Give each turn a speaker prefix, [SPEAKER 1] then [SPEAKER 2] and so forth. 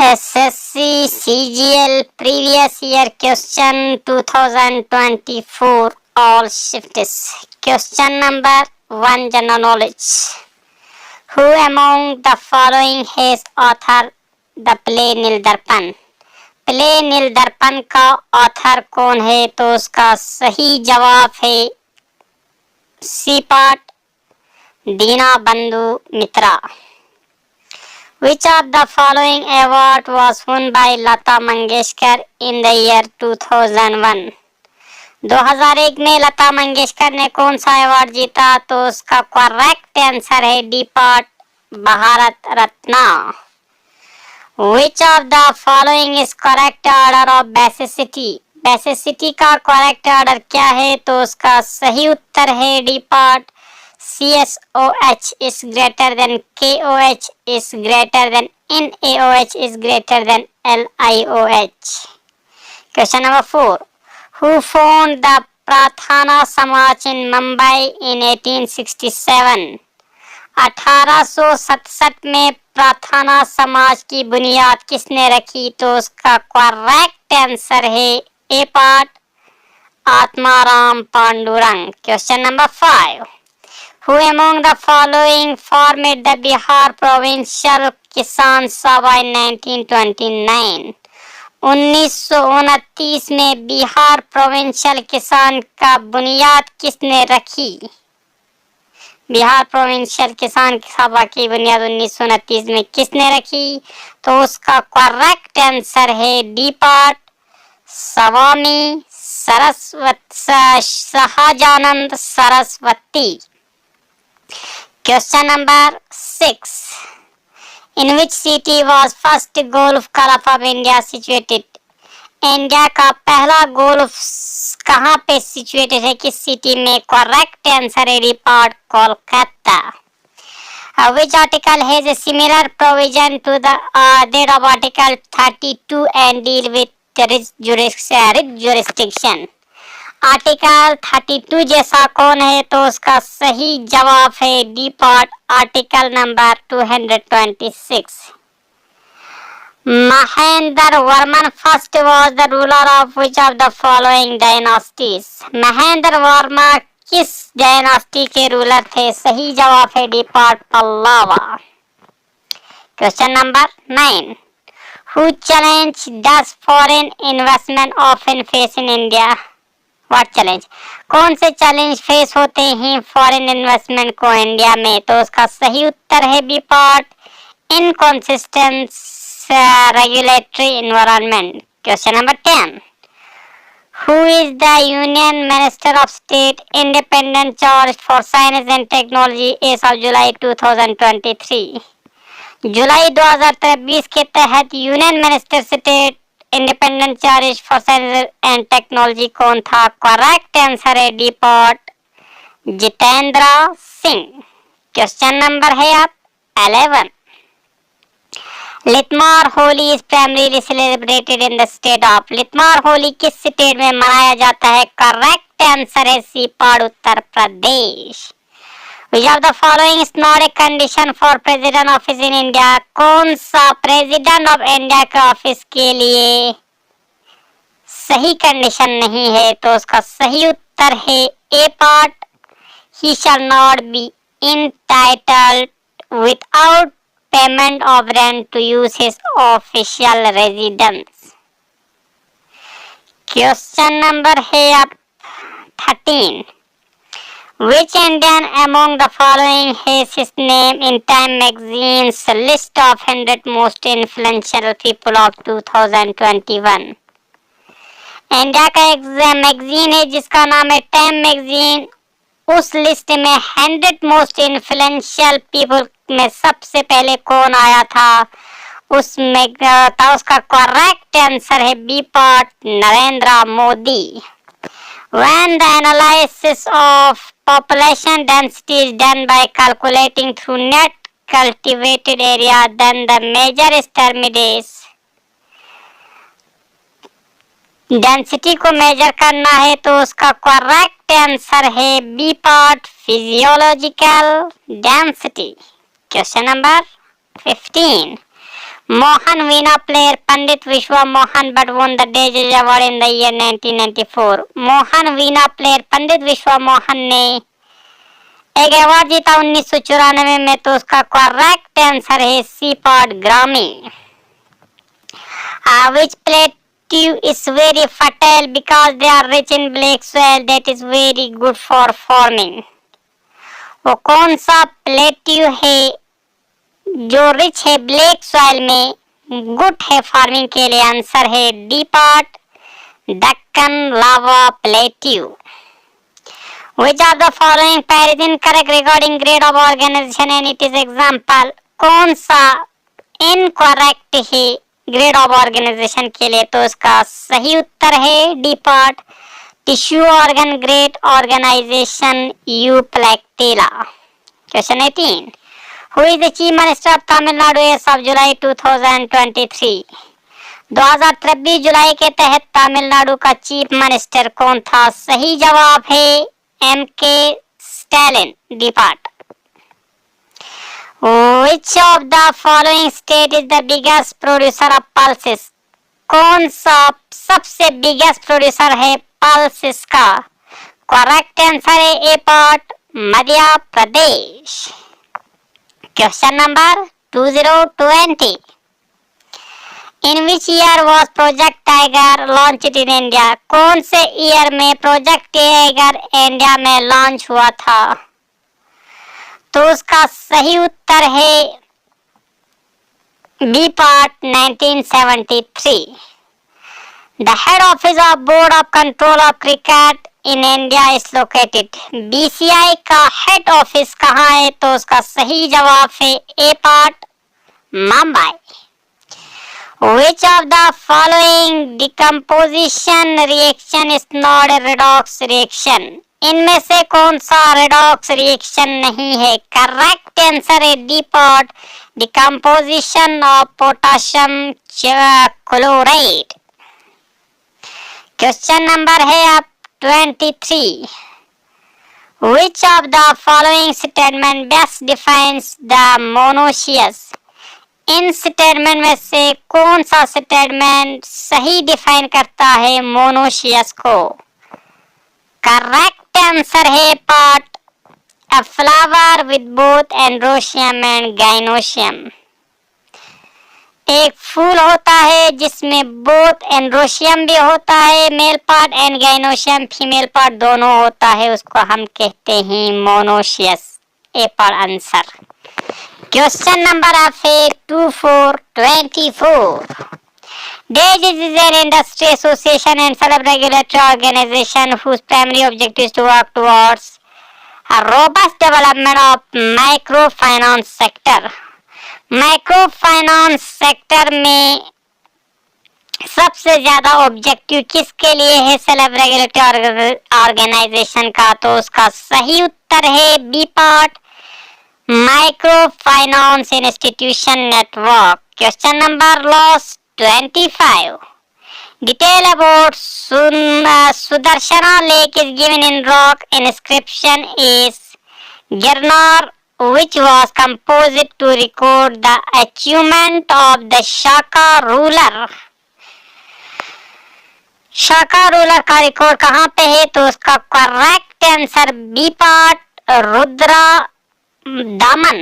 [SPEAKER 1] SSC CGL previous year question 2024 all shifts. Question number 1 general knowledge. Who among the following has authored the play नील दर्पण? Play नील दर्पण का author कौन है? तो उसका सही जवाब है c part Dinabandhu Mitra. Which of the following award was won by Lata Mangeshkar in the year 2001? 2001 में लता मंगेशकर ने कौन सा अवार्ड जीता? तो उसका करेक्ट आंसर है D part Bharat Ratna. Which of the following is correct order of basicity? basicity का करेक्ट ऑर्डर क्या है? तो उसका सही उत्तर है D part CSOH is greater than KOH is greater than NaOH is greater than LiOH. Question number 4. Who founded the Prarthana Samaj in Mumbai in 1867? 1867 में प्रार्थना समाज की बुनियाद किसने रखी? तो उसका करेक्ट आंसर है A part Atmaram Pandurang. Question number 5. Who among the following formed the Bihar Provincial Kisan Sabha in 1929? 1929 में बिहार प्रोविंशियल किसान का बुनियाद किसने रखी? बिहार प्रोविंशियल किसान सभा की बुनियाद 1929 में किसने रखी? तो उसका करेक्ट आंसर है D part Swami Sahajanand Saraswati. Question number 6. In which city was first golf club of India situated? India का पहला गोल्फ कहाँ पे सिचुएटेड है? किस सिटी में? करेक्ट आंसर है D part Kolkata. Which article has a similar provision to the that of Article 32 and deal with jurisdiction? Article 32 जैसा कौन है? तो उसका सही जवाब है D part article number 226. Mahendra Varman first was the ruler of which of the following dynasties? Mahendra Verma किस dynasty के रूलर थे? सही जवाब है D part Pallava. Question number 9. Who challenge does foreign investment often face in India? What challenge? कौन से challenge face होते हैं फॉरेन इन्वेस्टमेंट को इंडिया में? तो उसका सही उत्तर है B part inconsistent regulatory environment. Question number 10. Who is the union minister of state independent charge for science and technology as of July 2023? जुलाई 2023 के तहत union minister state independent charge for science and technology कौन था? Correct answer है D part Jitendra Singh. Question number है आप 11. Lathmar Holi is primarily celebrated in the state of? Lathmar Holi किस state में मनाया जाता है? करेक्ट आंसर है c part Uttar Pradesh. Which of the following is not a condition for president office in India? कौन सा प्रेसिडेंट ऑफ इंडिया के ऑफिस के लिए सही कंडीशन नहीं है? तो उसका सही उत्तर है A part he shall not be entitled without payment of rent to use his official residence. Question number है अब 13. Which Indian among the following has his name in Time magazine's list of 100 most influential people of 2021? India का एक magazine है जिसका नाम है time magazine. उस list में 100 मोस्ट इन्फ्लुएंशियल पीपल में सबसे पहले कौन आया था? उसमें था उसका करेक्ट आंसर है B part Narendra Modi. When the analysis of population density is done by calculating through net cultivated area, then the measure is termed as. Density को मेजर करना है तो उसका करेक्ट आंसर है B part physiological density. Question number 15. Mohan Veena player Pandit Vishwa Mohan Bhatt won the Dejaj Award in the year 1994. Mohan Veena player Pandit Vishwa Mohan ने एक award जीता 1994 में, तो उसका करेक्ट आंसर है सी पॉट ग्रामी. Which plateau is very fertile because they are rich in black soil that is very good for farming. वो कौन सा प्लेट्यू है जो रिच है ब्लैक सॉइल में, गुड है फार्मिंग के लिए? आंसर है D part Deccan lava plateau. Which of the following pair is incorrect regarding grade of organization and it is example? कौन सा इनकरेक्ट है ग्रेड ऑफ ऑर्गेनाइजेशन के लिए? तो इसका सही उत्तर है D part tissue organ grade organisation यू प्लेक्टेला. Question 18. Who is the Chief Minister of Tamil Nadu as of July 2023? 2023 जुलाई के तहत तमिलनाडु का चीफ मिनिस्टर कौन था? सही जवाब है एम के Stalin, D part. Which of the following state is the biggest producer of pulses? कौन सा सबसे बिगेस्ट प्रोड्यूसर है पल्सेस का? करेक्ट आंसर है A part Madhya Pradesh. Question number 2020. In which year was Project Tiger launched in India? कौन से year में project tiger India में लॉन्च हुआ था? तो उसका सही उत्तर है B part 1973. The head office of Board of Control of Cricket in India is located. BCI का हेड ऑफिस कहाँ है? तो उसका सही जवाब है A part Mumbai. Which of the following decomposition reaction is not a redox reaction? इनमें से कौन सा redox reaction नहीं है? करेक्ट आंसर है D part decomposition of potassium chloride. Question number है आप 23. Which of the following statement best defines the monoecious? In statement में से कौन सा स्टेटमेंट सही डिफाइन करता है मोनोशियस को? करेक्ट आंसर है part a flower with both androecium and gynoecium. एक फूल होता है जिसमें बोथ एंड्रोशियम भी होता है male part and gynoecium female part दोनों होता है, उसको हम कहते हैं मोनोशियस. ए पर आंसर. क्वेश्चन नंबर आप है 2424. DEGIS is an industry association and self-regulatory organization whose primary objective is to work towards a robust development of microfinance sector. Microfinance sector में सबसे ज्यादा ऑब्जेक्टिव किसके लिए है सेल्फ रेगुलेटरी ऑर्गेनाइजेशन का? तो उसका सही उत्तर है B part micro finance institution network. Question number last 25. Detail about Sudarshana lake is given in rock inscription is Girnar which was composed to record the achievement of the Shaka ruler. Shaka ruler का record कहाँ पे है? तो उसका correct answer b part Rudra दामन.